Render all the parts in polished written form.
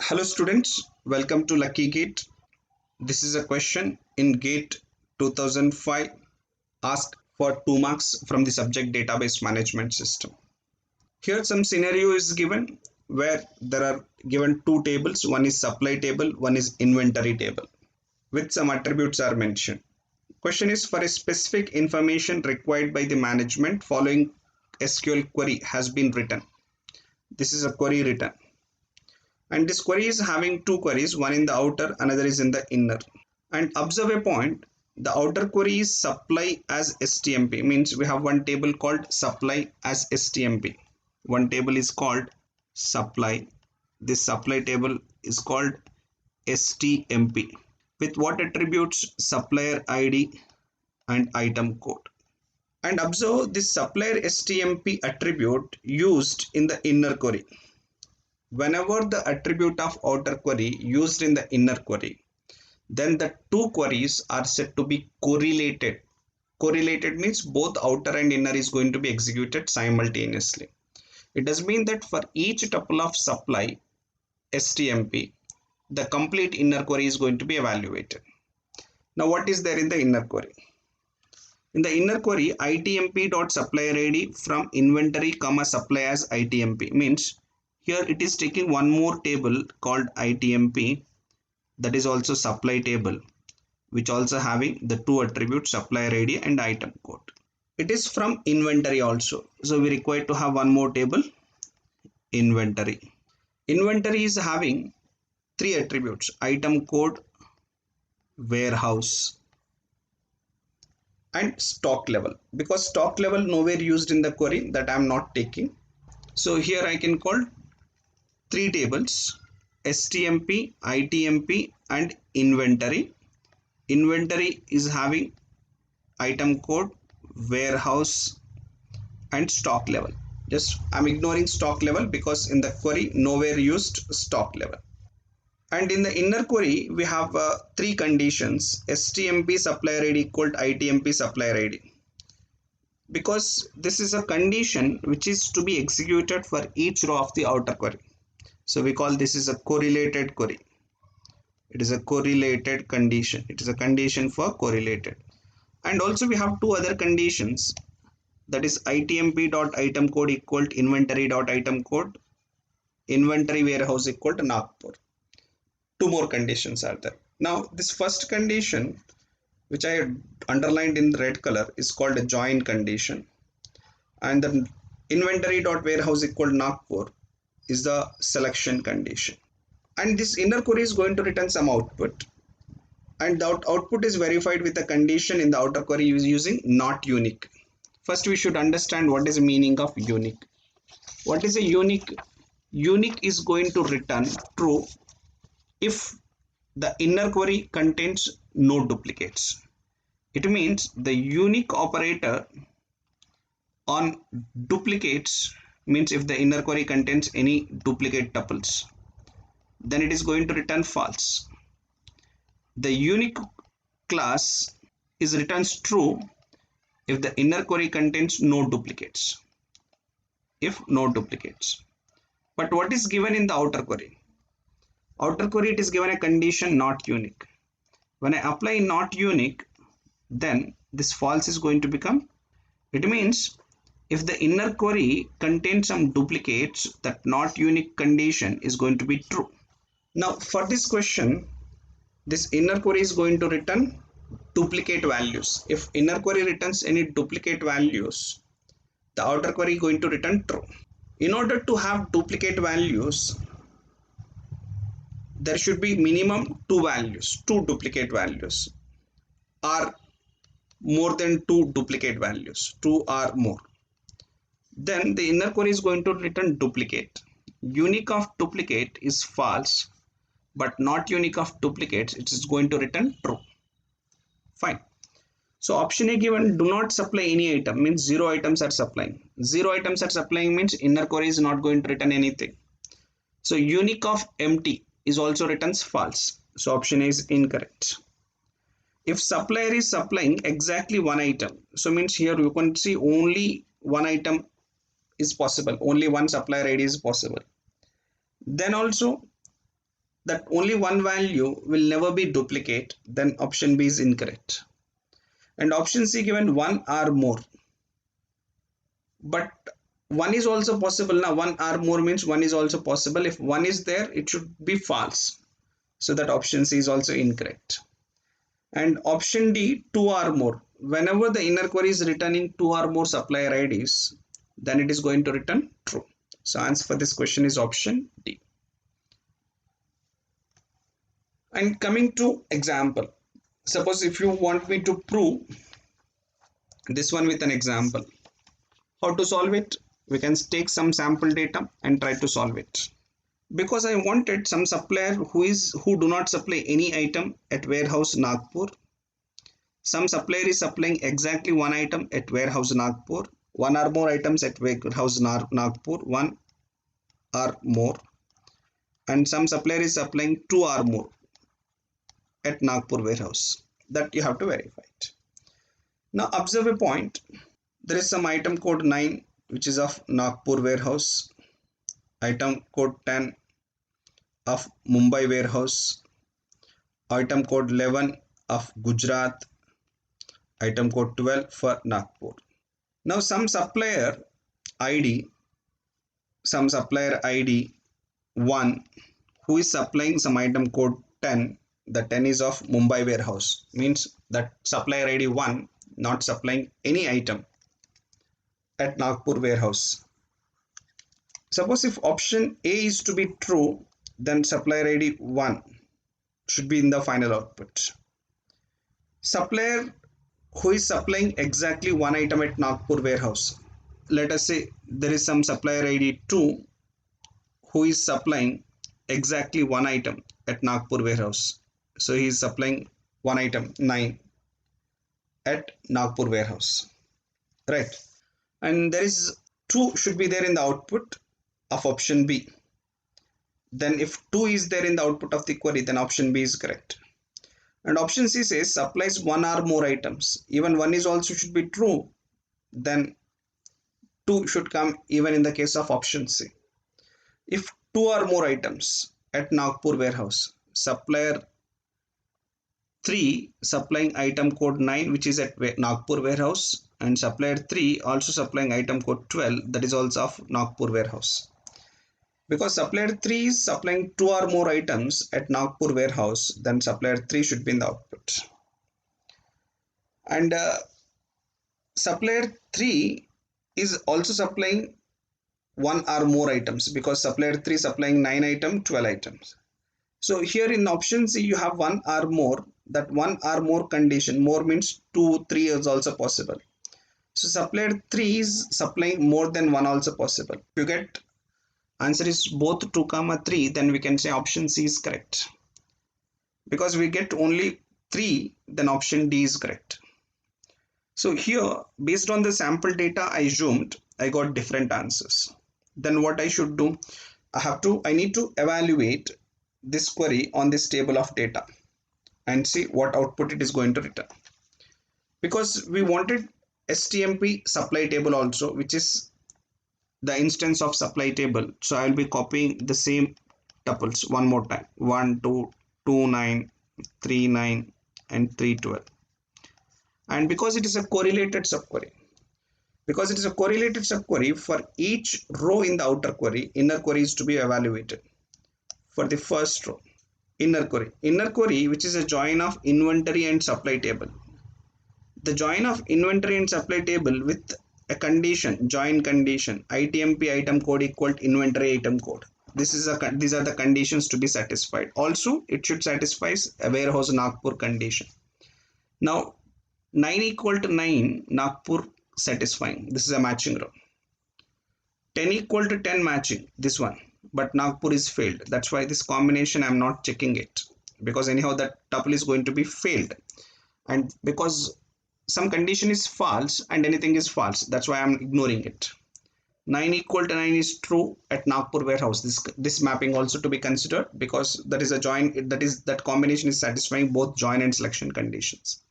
Hello students, welcome to Lucky Gate. This is a question in GATE 2005 asked for 2 marks from the subject database management system. Here some scenario is given where there are given two tables, one is supply table, one is inventory table with some attributes are mentioned. Question is for a specific information required by the management following SQL query has been written. This is a query written. And this query is having two queries, one in the outer, another is in the inner. And observe a point, the outer query is supply as STMP, means we have one table called supply as STMP. One table is called supply. This supply table is called STMP. With what attributes? Supplier ID and item code. And observe this supplier STMP attribute used in the inner query. Whenever the attribute of outer query used in the inner query, then the two queries are said to be correlated. Correlated means both outer and inner is going to be executed simultaneously. It does mean that for each tuple of supply STMP, the complete inner query is going to be evaluated. Now what is there in the inner query? In the inner query, itmp.supplierID from inventory comma supply as itmp means here it is taking one more table called itmp, that is also supply table, which also having the two attributes supplier ID and item code. It is from inventory also, so we require to have one more table, inventory. Inventory is having three attributes, item code, warehouse and stock level. Because stock level nowhere used in the query, that I am not taking, so here I can call three tables, STMP, ITMP and inventory. Inventory is having item code, warehouse and stock level. Just I'm ignoring stock level because in the query nowhere used stock level. And in the inner query we have three conditions, STMP supplier ID equal to ITMP supplier ID, because this is a condition which is to be executed for each row of the outer query. So we call this is a correlated query. It is a correlated condition. It is a condition for correlated. And also we have two other conditions, that is itmp.item code equal to inventory.item code, inventory warehouse equal to Nagpur. Two more conditions are there. Now this first condition, which I underlined in red color, is called a join condition, and the inventory.warehouse equal to Nagpur is the selection condition. And this inner query is going to return some output, and the output is verified with a condition in the outer query using not unique. First we should understand what is the meaning of unique. What is a unique? Unique is going to return true if the inner query contains no duplicates. It means the unique operator on duplicates means if the inner query contains any duplicate tuples, then it is going to return false. The unique class is returns true if the inner query contains no duplicates. If no duplicates. But what is given in the outer query? Outer query it is given a condition not unique. When I apply not unique, then this false is going to become. It means if the inner query contains some duplicates, that not unique condition is going to be true. Now for this question, this inner query is going to return duplicate values. If inner query returns any duplicate values, the outer query is going to return true. In order to have duplicate values, there should be minimum two values, two duplicate values, or more than two duplicate values, two or more. Then the inner query is going to return duplicate. Unique of duplicate is false, but not unique of duplicates, it is going to return true. Fine. So option A given, do not supply any item, means zero items are supplying. Zero items are supplying means inner query is not going to return anything. So unique of empty is also returns false. So option A is incorrect. If supplier is supplying exactly one item, so means here you can see only one item is possible, only one supplier ID is possible. Then also that only one value will never be duplicate, then option B is incorrect. And option C given one or more. But one is also possible now. One or more means one is also possible. If one is there, it should be false. So that option C is also incorrect. And option D, two or more. Whenever the inner query is returning two or more supplier IDs, then it is going to return true. So answer for this question is option D. And coming to example, suppose if you want me to prove this one with an example, how to solve it? We can take some sample data and try to solve it. Because I wanted some supplier who do not supply any item at warehouse Nagpur. Some supplier is supplying exactly one item at warehouse Nagpur, one or more items at warehouse Nagpur, one or more, and some supplier is supplying two or more at Nagpur warehouse. That you have to verify it. Now observe a point. There is some item code 9 which is of Nagpur warehouse, item code 10 of Mumbai warehouse, item code 11 of Gujarat, item code 12 for Nagpur. Now some supplier ID 1 who is supplying some item code 10, the 10 is of Mumbai warehouse, means that supplier ID 1 not supplying any item at Nagpur warehouse. Suppose if option A is to be true, then supplier ID 1 should be in the final output. Supplier who is supplying exactly one item at Nagpur warehouse. Let us say there is some supplier ID 2 who is supplying exactly one item at Nagpur warehouse. So he is supplying one item 9 at Nagpur warehouse, right? And there is 2 should be there in the output of option B. Then if 2 is there in the output of the query, then option B is correct. And option C says supplies one or more items. Even one is also should be true, then 2 should come even in the case of option C. If 2 or more items at Nagpur warehouse, supplier 3 supplying item code 9 which is at Nagpur warehouse, and supplier 3 also supplying item code 12 that is also of Nagpur warehouse. Because supplier 3 is supplying 2 or more items at Nagpur warehouse, then supplier 3 should be in the output. And supplier 3 is also supplying one or more items, because supplier 3 supplying 9 items, 12 items. So here in option C you have one or more. That one or more condition, more means 2, 3 is also possible. So supplier 3 is supplying more than one also possible. If you get answer is both 2, 3, then we can say option C is correct. Because we get only 3, then option D is correct. So here, based on the sample data I zoomed, I got different answers. Then what I should do? I need to evaluate this query on this table of data and see what output it is going to return. Because we wanted STMP supply table also, which is the instance of supply table. So I will be copying the same tuples one more time: 1, 2, 2, 9, 3, 9, and 3, 12. And because it is a correlated subquery, for each row in the outer query, inner query is to be evaluated. For the first row, inner query which is a join of inventory and supply table. The join of inventory and supply table with a condition, join condition, ITMP item code equal to inventory item code. These are the conditions to be satisfied. Also, it should satisfy a warehouse Nagpur condition. Now, 9 equal to 9, Nagpur satisfying. This is a matching row. 10 equal to 10 matching, this one. But Nagpur is failed. That's why this combination I'm not checking it. Because anyhow that tuple is going to be failed. And because some condition is false and anything is false, that's why I'm ignoring it. 9 equal to 9 is true at Nagpur warehouse. This mapping also to be considered, because that is a join, that combination is satisfying both join and selection conditions.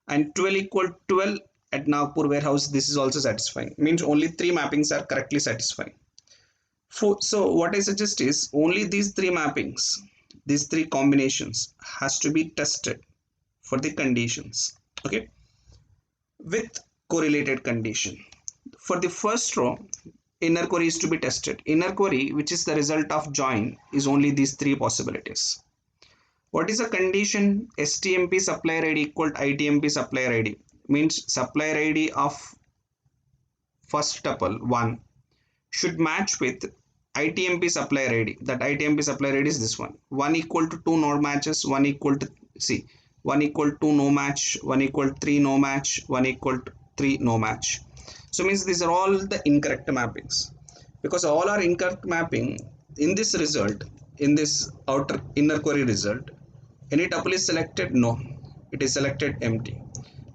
And 12 equal to 12 at Nagpur warehouse, this is also satisfying. Means only 3 mappings are correctly satisfying. So what I suggest is only these 3 mappings these three combinations has to be tested for the conditions, okay, with correlated condition. For the first row, inner query is to be tested. Inner query, which is the result of join, is only these three possibilities. What is a condition? STMP supplier ID equal to ITMP supplier ID, means supplier ID of first tuple 1 should match with ITMP supplier ID. That ITMP supplier ID is this one. 1 equal to 2 node matches, 1 equal to, see, 1 equal to 2 no match, 1 equal to 3 no match, 1 equal to 3 no match. So means these are all the incorrect mappings. Because all are incorrect mapping, in this result, in this outer inner query result, any tuple is selected? No, it is selected empty.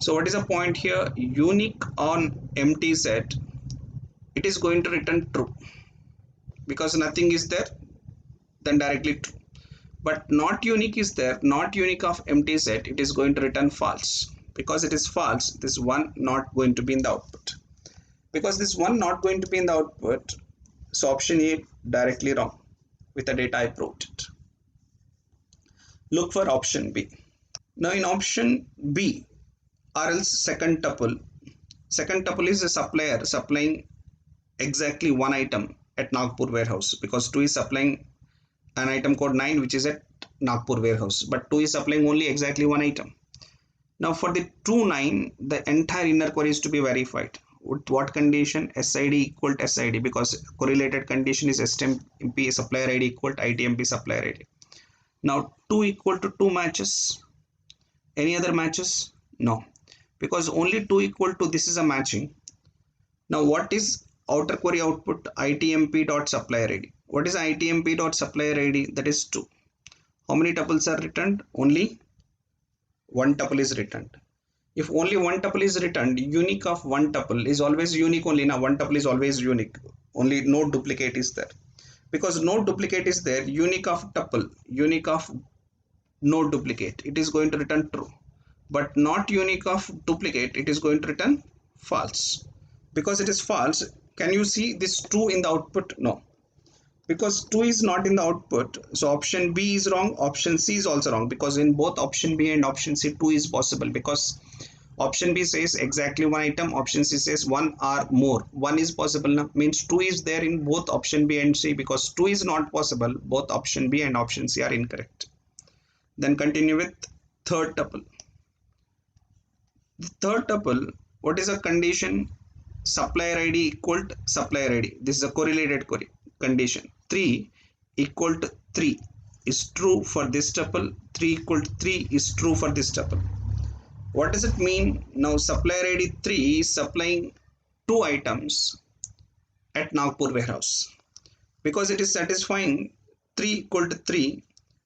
So what is the point here? Unique on empty set, it is going to return true, because nothing is there, then directly true. But not unique is there, not unique of empty set, it is going to return false. Because it is false, this one not going to be in the output. Because this one not going to be in the output, so option A directly wrong with the data I proved it. Look for option B. Now in option B, or else second tuple is a supplier supplying exactly one item at Nagpur warehouse, because 2 is supplying an item code 9 which is at Nagpur warehouse, but 2 is supplying only exactly one item. Now for the 2 9, the entire inner query is to be verified. With what condition? SID equal to SID, because correlated condition is STMP supplier ID equal to ITMP supplier ID. Now 2 equal to 2 matches. Any other matches? No, because only 2 equal to this is a matching. Now what is outer query output? ITMP dot supplier ID. What is ITMP dot supplier ID? That is 2. How many tuples are returned? Only one tuple is returned. If only one tuple is returned, unique of one tuple is always unique only. Now one tuple is always unique. Only no duplicate is there. Because no duplicate is there, unique of tuple, unique of no duplicate, it is going to return true. But not unique of duplicate, it is going to return false. Because it is false, can you see this 2 in the output? No, because 2 is not in the output, so option B is wrong, option C is also wrong, because in both option B and option C 2 is possible, because option B says exactly one item, option C says one or more. One is possible now, means 2 is there in both option B and C. Because 2 is not possible, both option B and option C are incorrect. Then continue with third tuple. The third tuple, what is a condition? Supplier ID equal to supplier ID. This is a correlated query condition. 3 equal to 3 is true for this tuple. 3 equal to 3 is true for this tuple. What does it mean? Now supplier ID 3 is supplying 2 items at Nagpur warehouse. Because it is satisfying 3 equal to 3,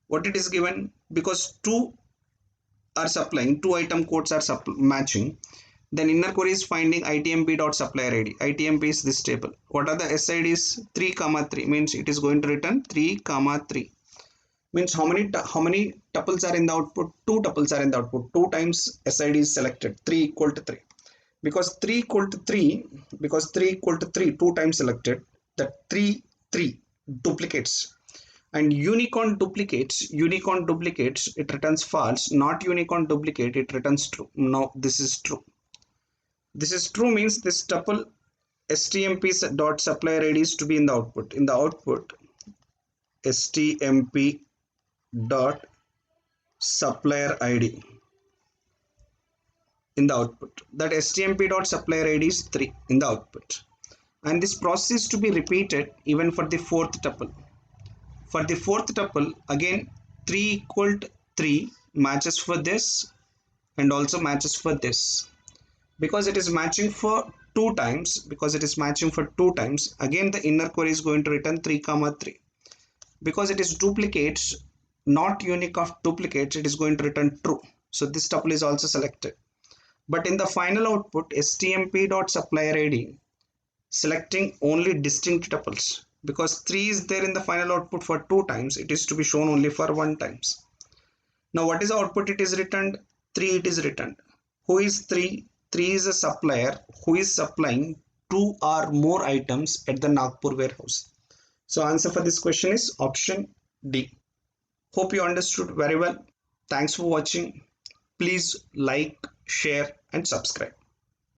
what it is given? Because 2 are supplying, 2 item codes are matching, then inner query is finding ITMP dot supplier ID. ITMP is this table. What are the SIDs? 3 comma 3, means it is going to return 3 comma 3. Means how many tuples are in the output? 2 tuples are in the output. 2 times SID is selected. 3 equal to 3. Because 3 equal to 3, because 3 equal to 3, 2 times selected. That 3 duplicates. And unicorn duplicates, it returns false. Not unicorn duplicate, it returns true. No, this is true. This is true means this tuple STMP dot supplier ID is to be in the output. In the output, STMP dot supplier ID in the output. That STMP dot supplier ID is 3 in the output. And this process is to be repeated even for the fourth tuple. For the fourth tuple, again 3 equal to 3 matches for this and also matches for this. Because it is matching for 2 times, again the inner query is going to return 3 comma 3. Because it is duplicates, not unique of duplicates, it is going to return true. So this tuple is also selected. But in the final output, STMP dot supplier ID selecting only distinct tuples. Because 3 is there in the final output for 2 times, it is to be shown only for 1 times. Now what is the output it is returned? 3 it is returned. Who is 3? 3 is a supplier who is supplying 2 or more items at the Nagpur warehouse. So answer for this question is option D. Hope you understood very well. Thanks for watching. Please like, share and subscribe.